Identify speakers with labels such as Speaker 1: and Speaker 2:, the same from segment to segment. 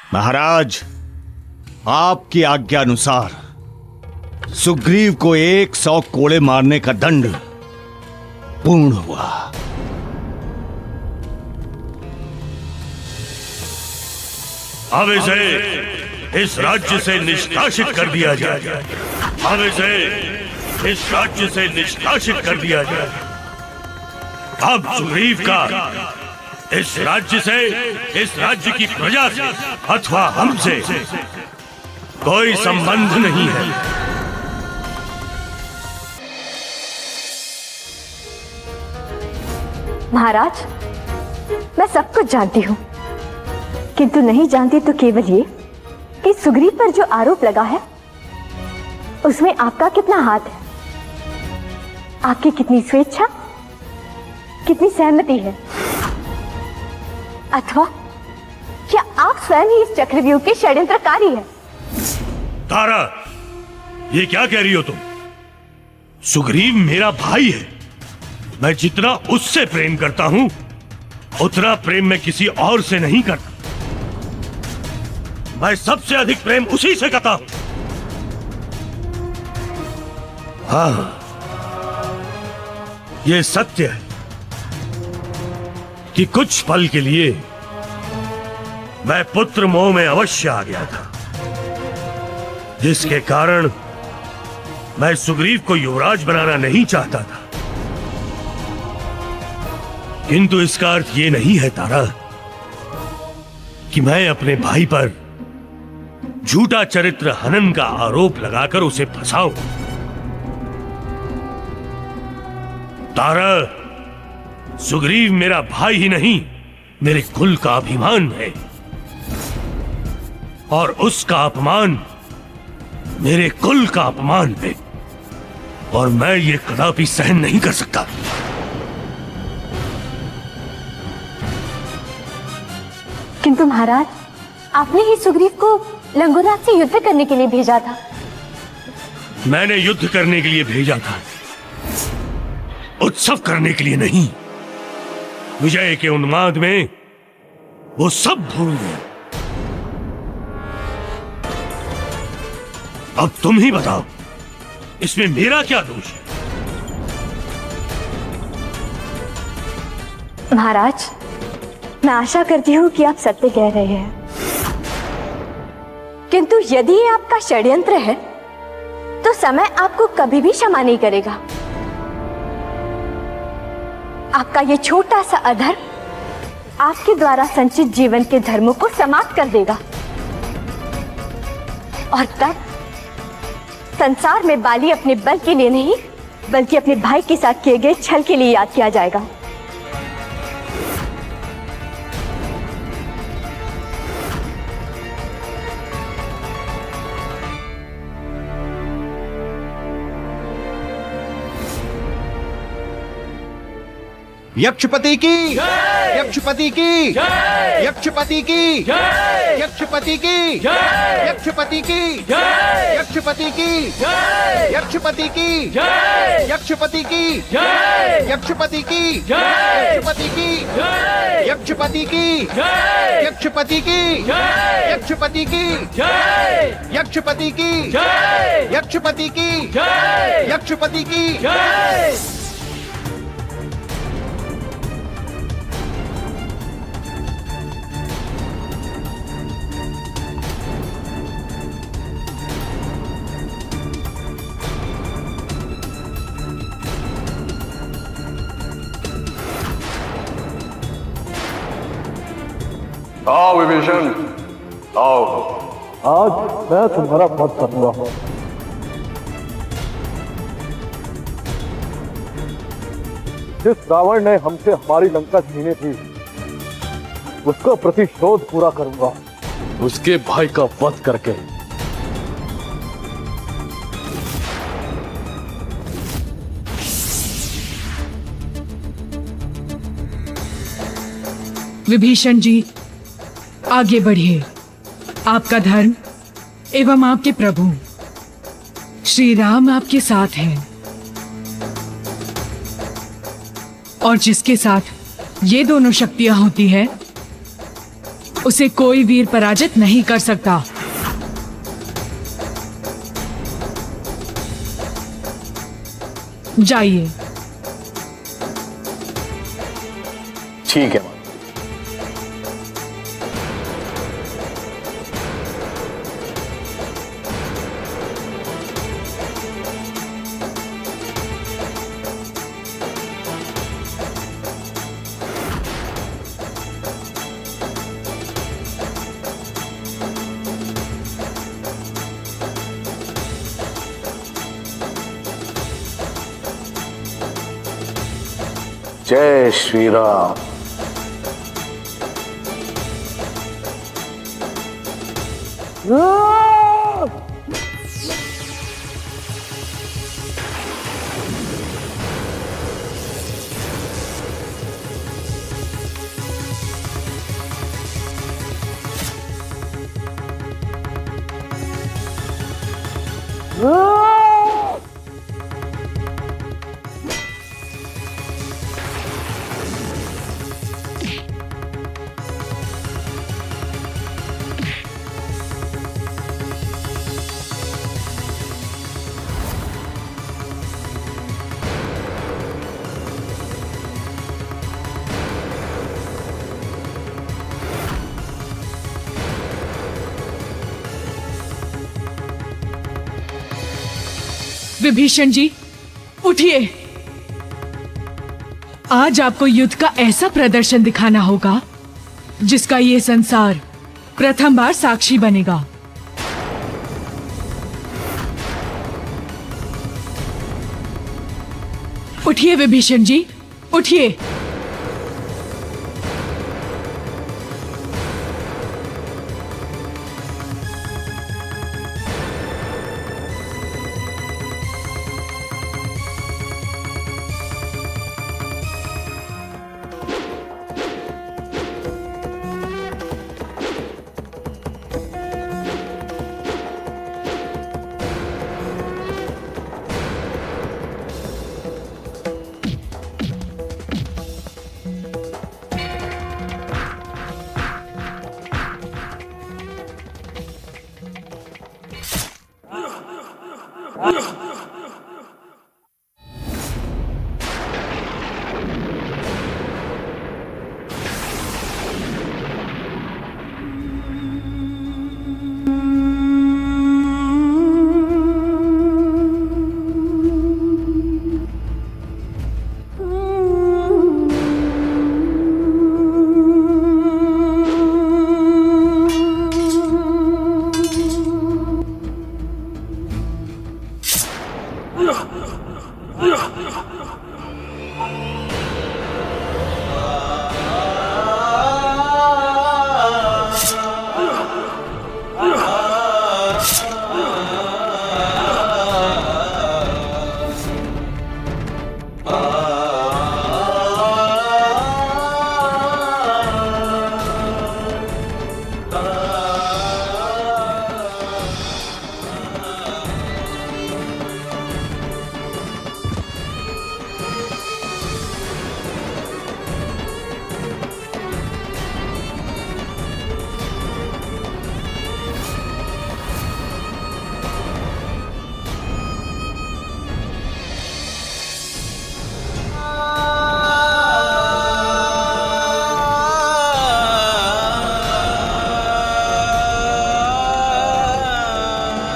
Speaker 1: महाराज, आपकी आज्ञा अनुसार सुग्रीव को 100 कोड़े मारने का दंड पूर्ण हुआ।
Speaker 2: अब इसे इस राज्य से निष्कासित कर दिया जाए। अब इसे इस राज्य से निष्कासित कर दिया जाए। अब सुग्रीव का इस राज्य से, इस राज्य की प्रजा से अथवा हमसे कोई संबंध नहीं है।
Speaker 3: महाराज, मैं सब कुछ जानती हूँ, किंतु नहीं जानती तो केवल ये कि सुग्रीव पर जो आरोप लगा है उसमें आपका कितना हाथ है, आपकी कितनी स्वेच्छा, कितनी सहमति है, अथवा क्या आप स्वयं ही इस चक्रव्यूह के षड्यंत्रकारी हैं?
Speaker 2: तारा, ये क्या कह रही हो तुम? सुग्रीव मेरा भाई है। मैं जितना उससे प्रेम करता हूं उतना प्रेम मैं किसी और से नहीं करता। मैं सबसे अधिक प्रेम उसी से करता हूं। हाँ, ये सत्य है कि कुछ पल के लिए मैं पुत्र मोह में अवश्य आ गया था, जिसके कारण मैं सुग्रीव को युवराज बनाना नहीं चाहता था। किंतु इसका अर्थ यह नहीं है तारा कि मैं अपने भाई पर झूठा चरित्र हनन का आरोप लगाकर उसे फंसाऊं। तारा, सुग्रीव मेरा भाई ही नहीं, मेरे कुल का अभिमान है, और उसका अपमान मेरे कुल का अपमान है, और मैं ये कदापि सहन नहीं कर सकता।
Speaker 3: किंतु महाराज, आपने ही सुग्रीव को लंगोराज से युद्ध करने के लिए भेजा था।
Speaker 2: मैंने युद्ध करने के लिए भेजा था, उत्सव करने के लिए नहीं। विजय के उन्माद में वो सब भूल गया। अब तुम ही बताओ, इसमें मेरा क्या दोष है?
Speaker 3: महाराज, मैं आशा करती हूँ कि आप सत्य कह रहे हैं, किंतु यदि ये आपका षड्यंत्र है तो समय आपको कभी भी क्षमा नहीं करेगा। आपका ये छोटा सा अधर्म आपके द्वारा संचित जीवन के धर्मों को समाप्त कर देगा, और तब संसार में बाली अपने बल के लिए नहीं बल्कि अपने भाई के साथ किए गए छल के लिए याद किया जाएगा।
Speaker 1: यक्षपति की, यक्षपति की, यक्षपति की, यक्षपति की, यक्षपति की, यक्षपति की, यक्षपति की, यक्षपति की, यक्षपति की, यक्षपति की, यक्षपति की, यक्षपति की, यक्षपति की, यक्षपति की, यक्षपति की, यक्षपति की।
Speaker 4: आओ विभीषण, आओ।
Speaker 5: आज मैं तुम्हारा वध करूंगा। जिस रावण ने हमसे हमारी लंका छीनी थी, उसका प्रतिशोध पूरा करूंगा, उसके भाई का वध करके।
Speaker 6: विभीषण जी, आगे बढ़िए। आपका धर्म एवं आपके प्रभु श्री राम आपके साथ हैं, और जिसके साथ ये दोनों शक्तियां होती हैं उसे कोई वीर पराजित नहीं कर सकता। जाइए।
Speaker 5: ठीक है माँ। जय श्री राम।
Speaker 6: विभीषण जी, उठिए। आज आपको युद्ध का ऐसा प्रदर्शन दिखाना होगा जिसका ये संसार प्रथम बार साक्षी बनेगा। उठिए विभीषण जी, उठिए।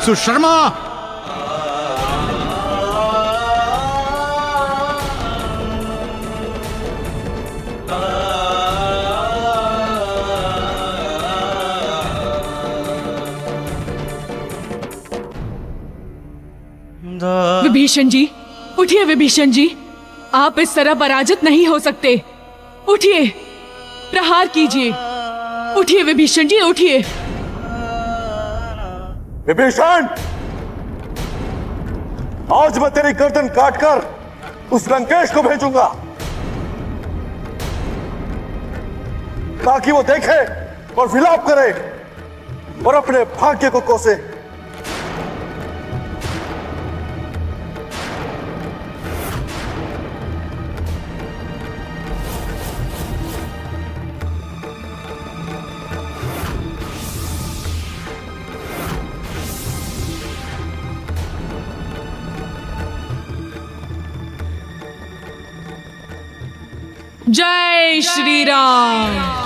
Speaker 1: सुशर्मा,
Speaker 6: विभीषण जी, उठिए विभीषण जी, आप इस तरह पराजित नहीं हो सकते। उठिए, प्रहार कीजिए। उठिए विभीषण जी, उठिए।
Speaker 5: विभीषण, आज मैं तेरी गर्दन काटकर उस लंकेश को भेजूंगा ताकि वो देखे और विलाप करे और अपने भाग्य को कोसे।
Speaker 6: जय श्री राम।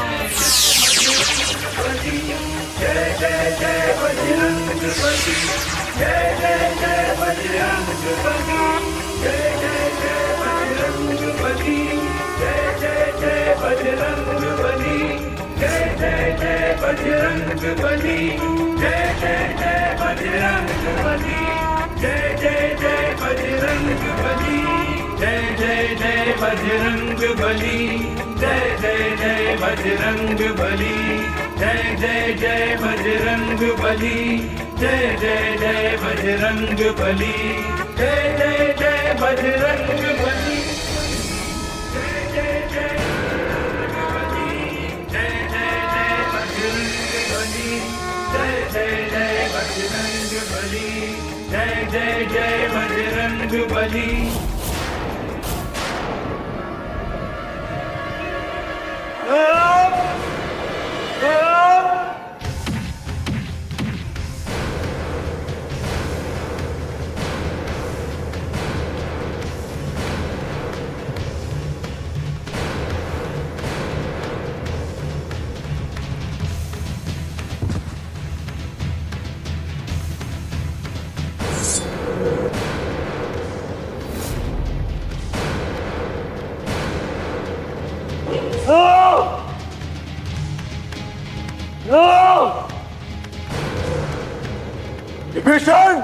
Speaker 5: विभीषण,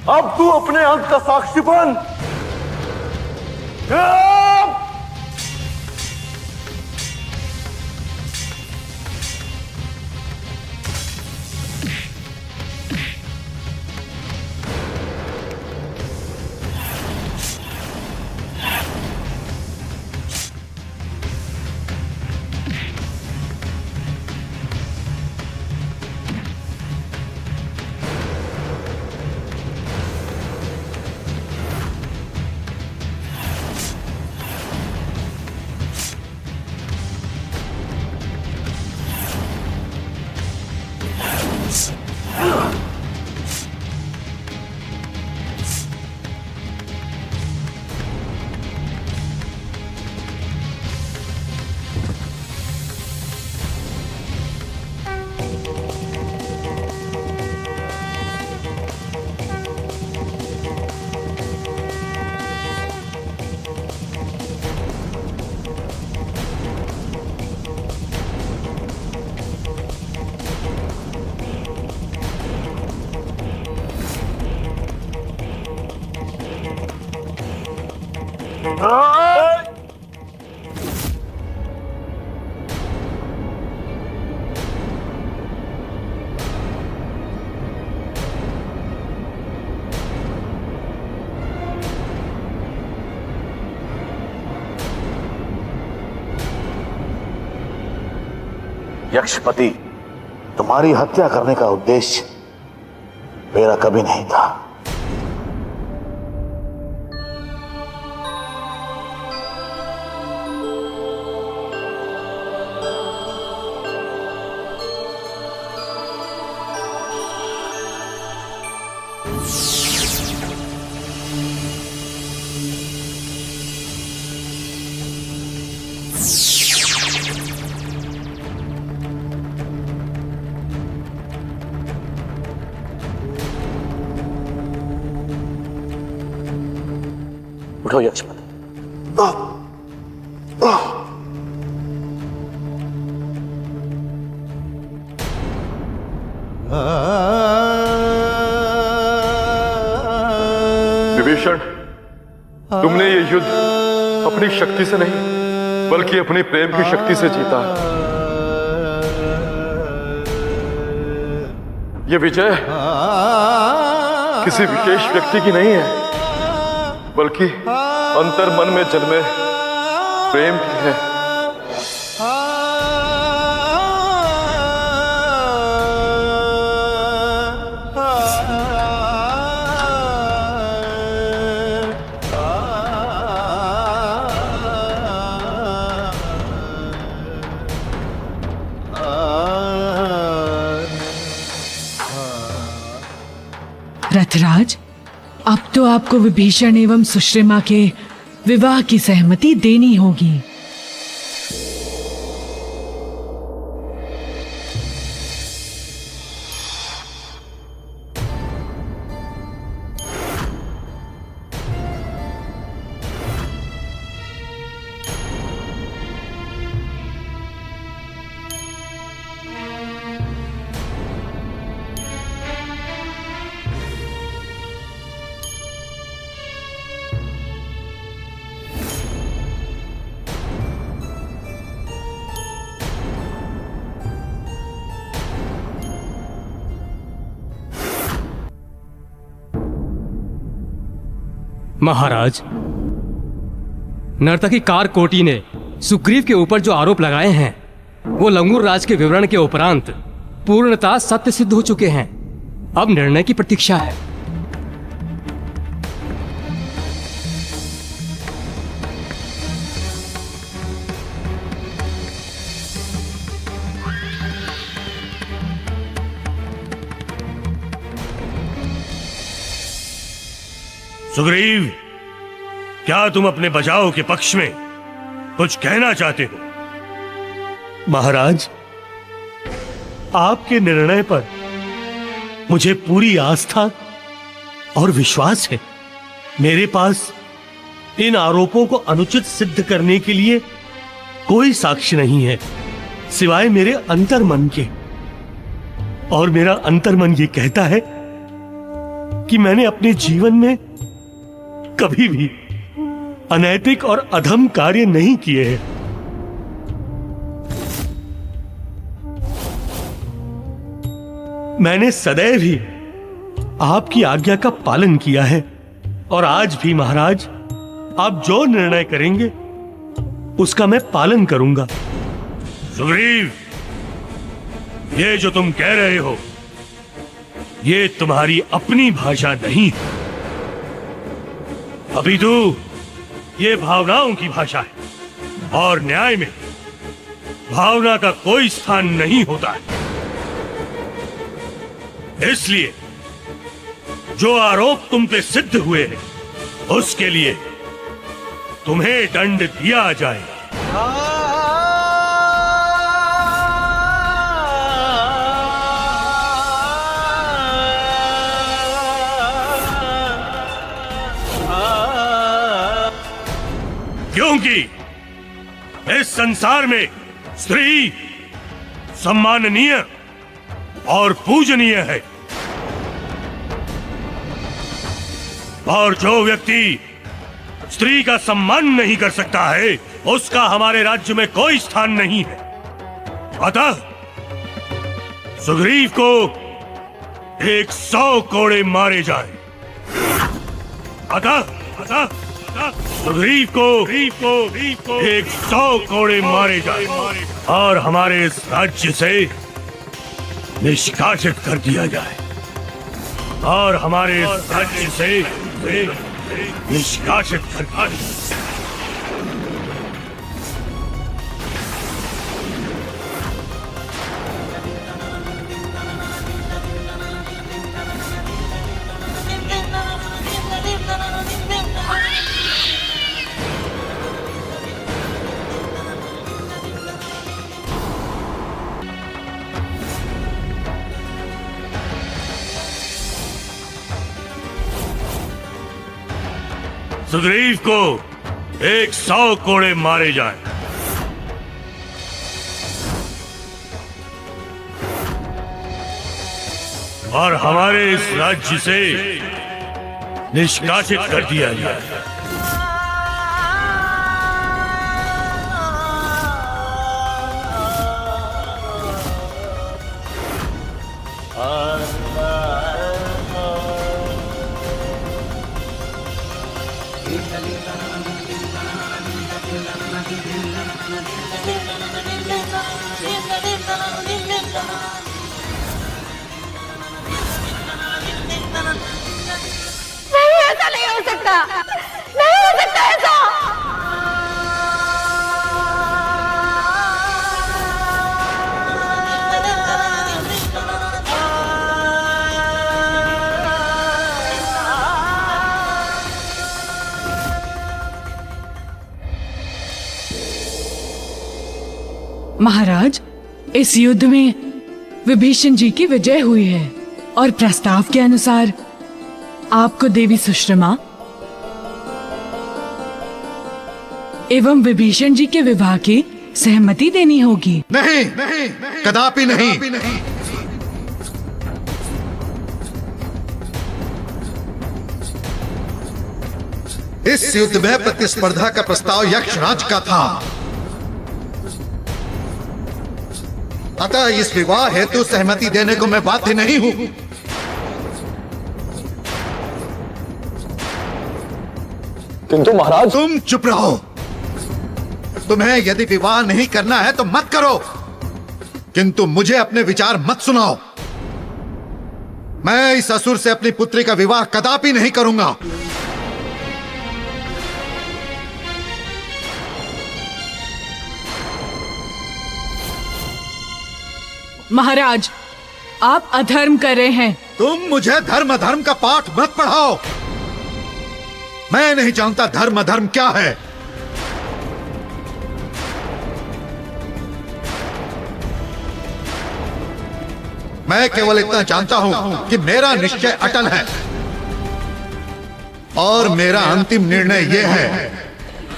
Speaker 5: अब तू अपने अंक का साक्षी बन।
Speaker 7: यक्षपति, तुम्हारी हत्या करने का उद्देश्य मेरा कभी नहीं था। उठो यक्षपति।
Speaker 4: विभीषण, तुमने ये युद्ध अपनी शक्ति से नहीं बल्कि अपने प्रेम की शक्ति से जीता है। ये विजय किसी विशेष व्यक्ति की नहीं है बल्कि अंतर मन में जन्मे प्रेम की है।
Speaker 6: रथराज, अब तो आपको विभीषण एवं सुश्रिमा के विवाह की सहमति देनी होगी।
Speaker 8: महाराज, नर्तकी कारकोटी ने सुग्रीव के ऊपर जो आरोप लगाए हैं वो लंगूर राज के विवरण के उपरांत पूर्णतः सत्य सिद्ध हो चुके हैं। अब निर्णय की प्रतीक्षा है।
Speaker 2: सुग्रीव, क्या तुम अपने बचाव के पक्ष में कुछ कहना चाहते हो?
Speaker 9: महाराज, आपके निर्णय पर मुझे पूरी आस्था और विश्वास है। मेरे पास इन आरोपों को अनुचित सिद्ध करने के लिए कोई साक्ष्य नहीं है सिवाय मेरे अंतर्मन के, और मेरा अंतर्मन ये कहता है कि मैंने अपने जीवन में कभी भी अनैतिक और अधम कार्य नहीं किए हैं। मैंने सदैव ही आपकी आज्ञा का पालन किया है, और आज भी महाराज, आप जो निर्णय करेंगे उसका मैं पालन करूंगा।
Speaker 2: सुग्रीव, ये जो तुम कह रहे हो ये तुम्हारी अपनी भाषा नहीं है, अपितु ये भावनाओं की भाषा है, और न्याय में भावना का कोई स्थान नहीं होता है। इसलिए जो आरोप तुम पे सिद्ध हुए हैं उसके लिए तुम्हें दंड दिया जाएगा। क्योंकि इस संसार में स्त्री सम्माननीय और पूजनीय है, और जो व्यक्ति स्त्री का सम्मान नहीं कर सकता है उसका हमारे राज्य में कोई स्थान नहीं है। अतः सुग्रीव को 100 कोड़े मारे जाए। अतः सुग्रीव को 100 कोड़े मारे जाए और हमारे इस राज्य से निष्कासित कर दिया जाए, और हमारे इस राज्य से निष्कासित कर दिया जाए। सुग्रीव को 100 कोड़े मारे जाएं। और हमारे इस राज्य से निष्कासित कर दिया जाए।
Speaker 3: नहीं, ऐसा नहीं हो सकता, नहीं हो सकता ऐसा।
Speaker 6: महाराज, इस युद्ध में विभीषण जी की विजय हुई है, और प्रस्ताव के अनुसार आपको देवी सुश्रमा एवं विभीषण जी के विवाह की सहमति देनी होगी।
Speaker 1: नहीं, कदापि नहीं। इस युद्ध में प्रतिस्पर्धा का प्रस्ताव यक्षराज का था, अतः इस विवाह हेतु सहमति देने को मैं बाध्य नहीं हूं।
Speaker 5: किंतु महाराज,
Speaker 1: तुम चुप रहो। तुम्हें यदि विवाह नहीं करना है तो मत करो, किंतु मुझे अपने विचार मत सुनाओ। मैं इस असुर से अपनी पुत्री का विवाह कदापि नहीं करूंगा।
Speaker 6: महाराज, आप अधर्म कर रहे हैं।
Speaker 1: तुम मुझे धर्म अधर्म का पाठ मत पढ़ाओ। मैं नहीं जानता धर्म अधर्म क्या है। मैं केवल इतना जानता हूं कि मेरा निश्चय अटल है और मेरा अंतिम निर्णय यह है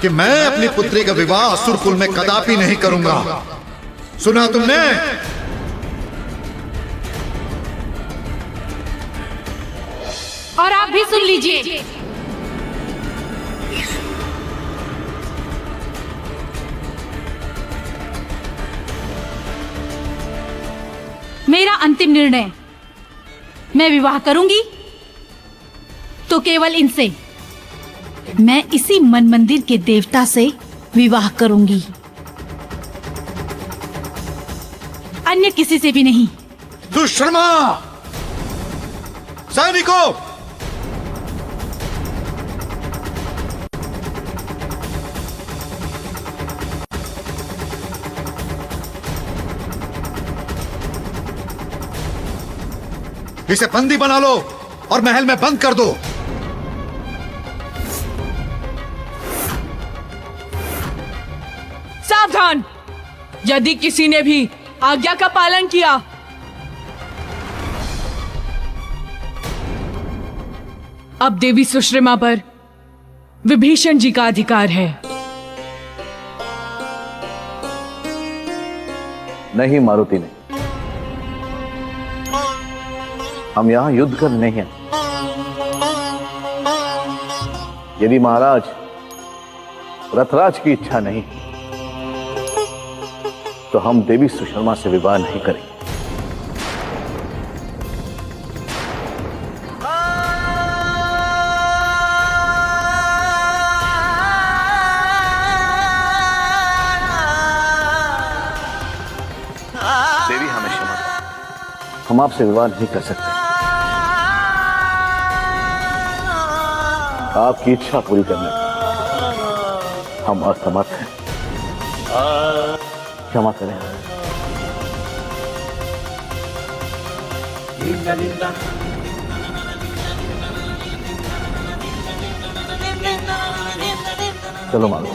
Speaker 1: कि मैं अपनी पुत्री का विवाह असुर कुल में कदापि नहीं करूंगा। सुना तुमने?
Speaker 10: और आप भी सुन लीजिए। मेरा अंतिम निर्णय, मैं विवाह करूंगी तो केवल इनसे। मैं इसी मन मंदिर के देवता से विवाह करूंगी, अन्य किसी से भी नहीं।
Speaker 1: दुष्कर्मा! सैनिकों, इसे बंदी बना लो और महल में बंद कर दो।
Speaker 6: सावधान! यदि किसी ने भी आज्ञा का पालन किया अब देवी सुश्रिमा पर विभीषण जी का अधिकार है।
Speaker 7: नहीं मारुति ने, हम यहां युद्ध करने नहीं हैं। यदि महाराज रथराज की इच्छा नहीं तो हम देवी सुशर्मा से विवाह नहीं करेंगे। देवी हमें क्षमा करें, हम आपसे विवाह नहीं कर सकते। आपकी इच्छा पूरी करने में हम असमर्थ हैं। क्षमा करें। चलो मानो।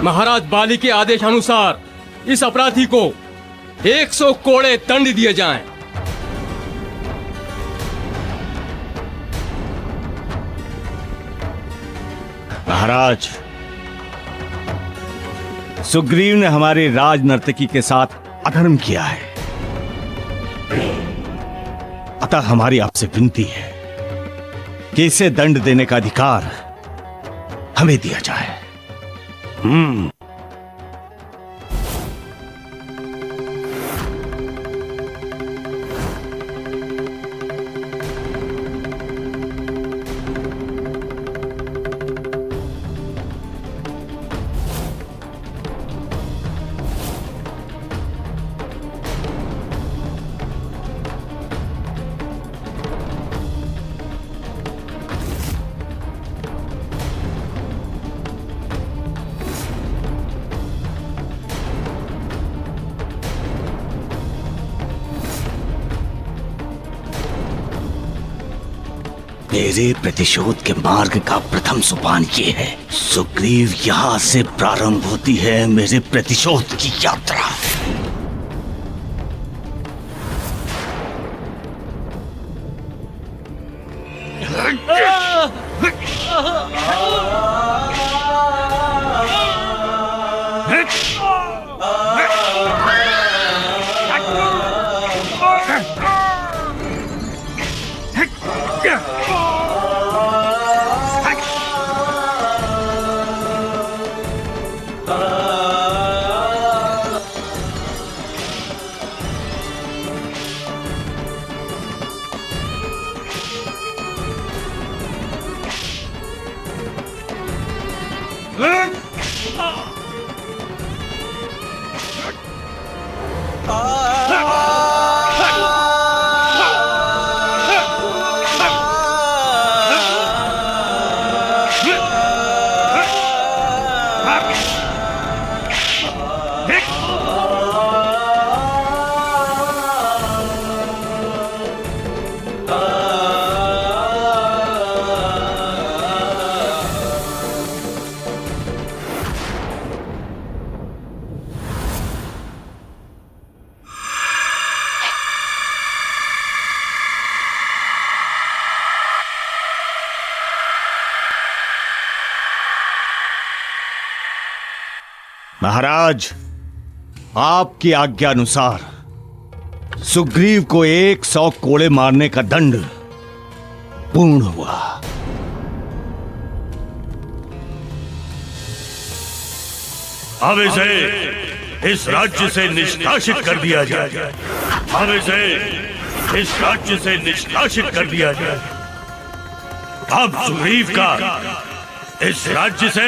Speaker 8: महाराज बाली के आदेशानुसार इस अपराधी को 100 कोड़े दंड दिए जाएं।
Speaker 11: महाराज, सुग्रीव ने हमारी राज नर्तकी के साथ अधर्म किया है, अतः हमारी आपसे विनती है कि इसे दंड देने का अधिकार हमें दिया जाए। मेरे प्रतिशोध के मार्ग का प्रथम सोपान ये है। सुग्रीव, यहाँ से प्रारंभ होती है मेरे प्रतिशोध की यात्रा। महाराज, आपकी आज्ञा अनुसार सुग्रीव को 100 कोड़े मारने का दंड पूर्ण हुआ।
Speaker 2: अब इसे इस राज्य से निष्कासित कर दिया जाए। अब इसे इस राज्य से निष्कासित कर दिया जाए। अब सुग्रीव का इस राज्य से,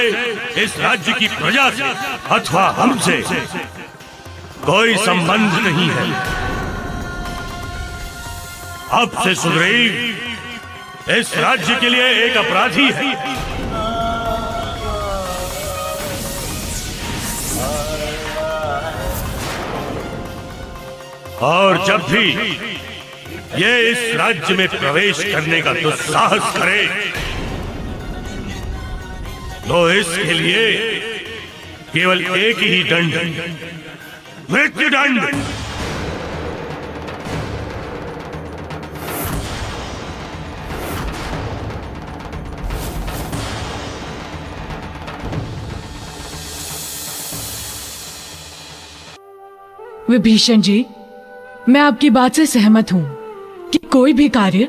Speaker 2: इस राज्य की प्रजा से अथवा हमसे कोई संबंध नहीं है। अब से सुग्रीव इस राज्य के लिए एक अपराधी है। और जब भी ये इस राज्य में प्रवेश करने का दुस्साहस करे तो इसके लिए केवल एक ही दंड, मृत्युदंड।
Speaker 6: विभीषण जी, मैं आपकी बात से सहमत हूँ कि कोई भी कार्य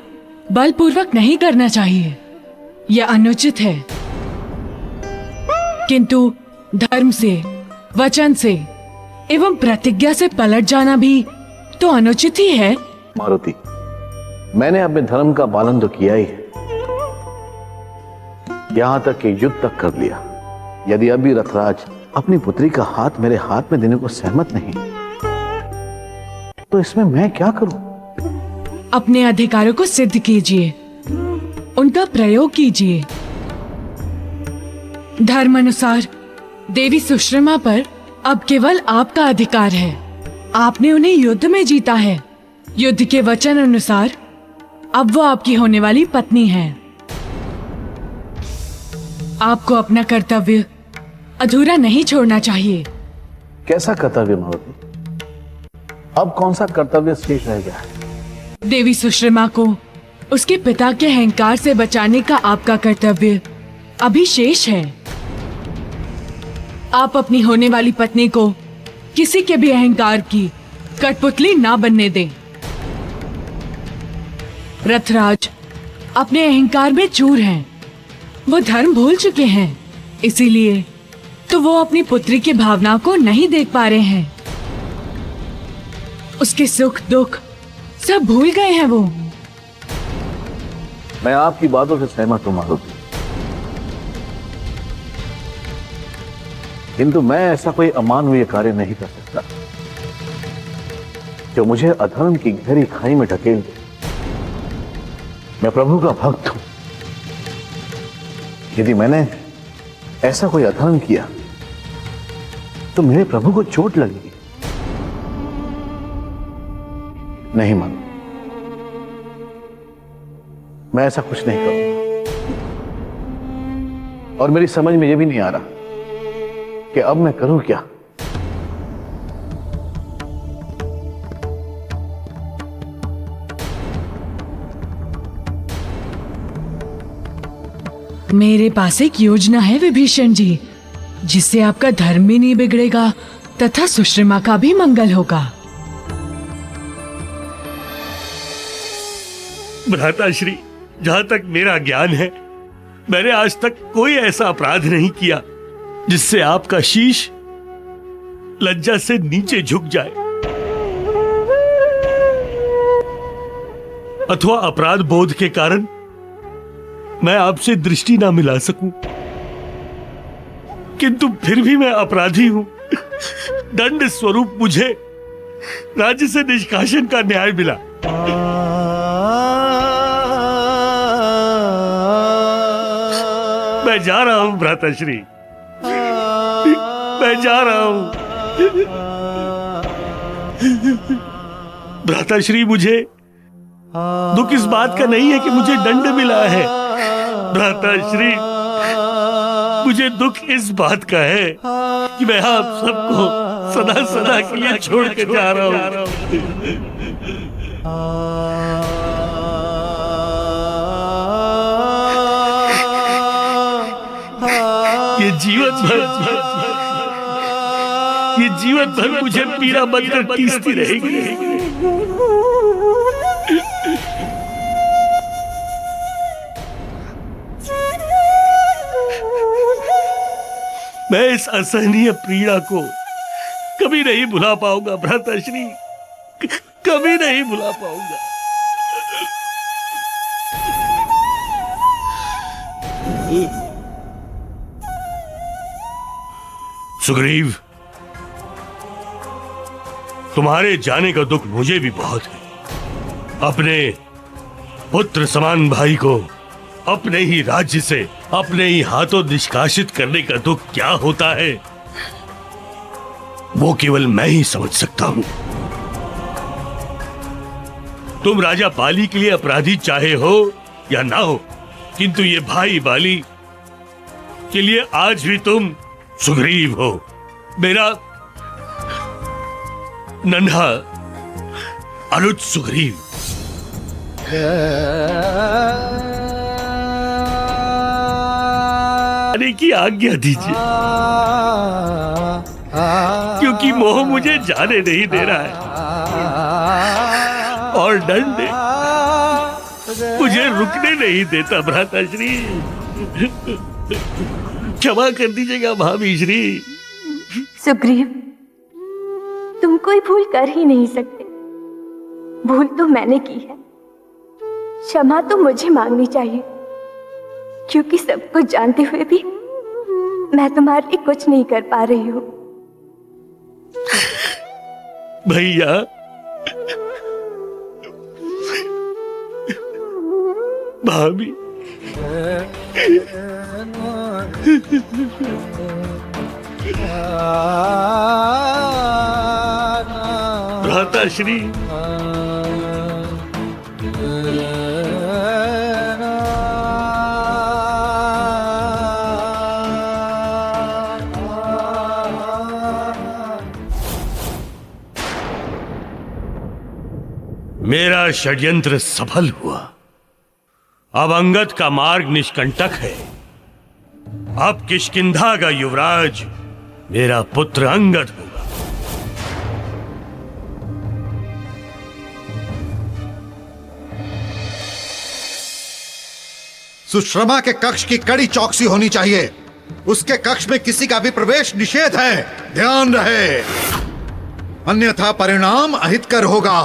Speaker 6: बलपूर्वक नहीं करना चाहिए। यह अनुचित है। किंतु धर्म से, वचन से एवं प्रतिज्ञा से पलट जाना भी तो अनुचित ही है।
Speaker 7: मारुति, मैंने अपने धर्म का पालन तो किया ही है, यहां तक कि युद्ध तक कर लिया। यदि अभी रथराज अपनी पुत्री का हाथ मेरे हाथ में देने को सहमत नहीं तो इसमें मैं क्या करूं?
Speaker 6: अपने अधिकारों को सिद्ध कीजिए, उनका प्रयोग कीजिए। धर्म अनुसार देवी सुश्रमा पर अब केवल आपका अधिकार है। आपने उन्हें युद्ध में जीता है। युद्ध के वचन अनुसार अब वो आपकी होने वाली पत्नी है। आपको अपना कर्तव्य अधूरा नहीं छोड़ना चाहिए।
Speaker 7: कैसा कर्तव्य मारुति? अब कौन सा कर्तव्य शेष रह गया है?
Speaker 6: देवी सुश्रमा को उसके पिता के अहंकार से बचाने का आपका कर्तव्य अभी शेष है। आप अपनी होने वाली पत्नी को किसी के भी अहंकार की कठपुतली ना बनने दें। रथराज अपने अहंकार में चूर हैं। वो धर्म भूल चुके हैं, इसीलिए तो वो अपनी पुत्री की भावना को नहीं देख पा रहे हैं। उसके सुख दुख सब भूल गए हैं वो।
Speaker 7: मैं आपकी बातों से सहमत हूं मारुति, किंतु मैं ऐसा कोई अमानवीय कार्य नहीं कर सकता जो मुझे अधर्म की गहरी खाई में ढकेल दे। मैं प्रभु का भक्त हूं। यदि मैंने ऐसा कोई अधर्म किया तो मेरे प्रभु को चोट लगेगी। नहीं मानो, मैं ऐसा कुछ नहीं करूंगा। और मेरी समझ में यह भी नहीं आ रहा कि अब मैं करूं क्या।
Speaker 6: मेरे पास एक योजना है विभीषण जी, जिससे आपका धर्म भी नहीं बिगड़ेगा तथा सुश्रिमा का भी मंगल होगा।
Speaker 9: भ्राताश्री, जहां तक मेरा ज्ञान है, मैंने आज तक कोई ऐसा अपराध नहीं किया जिससे आपका शीश लज्जा से नीचे झुक जाए अथवा अपराध बोध के कारण मैं आपसे दृष्टि ना मिला सकूं। किंतु फिर भी मैं अपराधी हूं। दंड स्वरूप मुझे राज्य से निष्कासन का न्याय मिला। मैं जा रहा हूं भ्राताश्री, मैं जा रहा हूं। भ्राताश्री, मुझे दुख इस बात का नहीं है कि मुझे दंड मिला है। भ्राताश्री, मुझे दुख इस बात का है कि मैं आप सबको सदा सदा के लिए छोड़ के जा रहा हूं। ये जीवन भर मुझे पीड़ा बनकर टीसती रहेगी। मैं इस असहनीय पीड़ा को कभी नहीं भुला पाऊंगा भ्राताश्री, कभी नहीं भुला पाऊंगा। सुग्रीव, तुम्हारे जाने का दुख मुझे भी बहुत है। अपने पुत्र समान भाई को अपने ही राज्य से अपने ही हाथों निष्कासित करने का दुख क्या होता है, वो केवल मैं ही समझ सकता हूं। तुम राजा बाली के लिए अपराधी चाहे हो या ना हो, किंतु ये भाई बाली के लिए आज भी तुम सुग्रीव हो, मेरा नन्हा अनुज सुग्रीव। आने की आज्ञा दीजिए, क्योंकि मोह मुझे जाने नहीं दे रहा है और दंड मुझे रुकने नहीं देता। भ्राताश्री, क्षमा कर दीजिएगा भाभी श्री।
Speaker 3: सुग्रीव, तुम कोई भूल कर ही नहीं सकते। भूल तो मैंने की है, क्षमा तो मुझे मांगनी चाहिए, क्योंकि सब कुछ जानते हुए भी मैं तुम्हारे लिए कुछ नहीं कर पा रही हूँ।
Speaker 9: भैया, भाभी, भ्राताश्री, मेरा षड्यंत्र सफल हुआ। अब अंगद का मार्ग निष्कंटक है। अब किष्किंधा का युवराज मेरा पुत्र अंगद होगा।
Speaker 1: सुश्रमा के कक्ष की कड़ी चौकसी होनी चाहिए। उसके कक्ष में किसी का भी प्रवेश निषेध है, ध्यान रहे, अन्यथा परिणाम अहितकर होगा।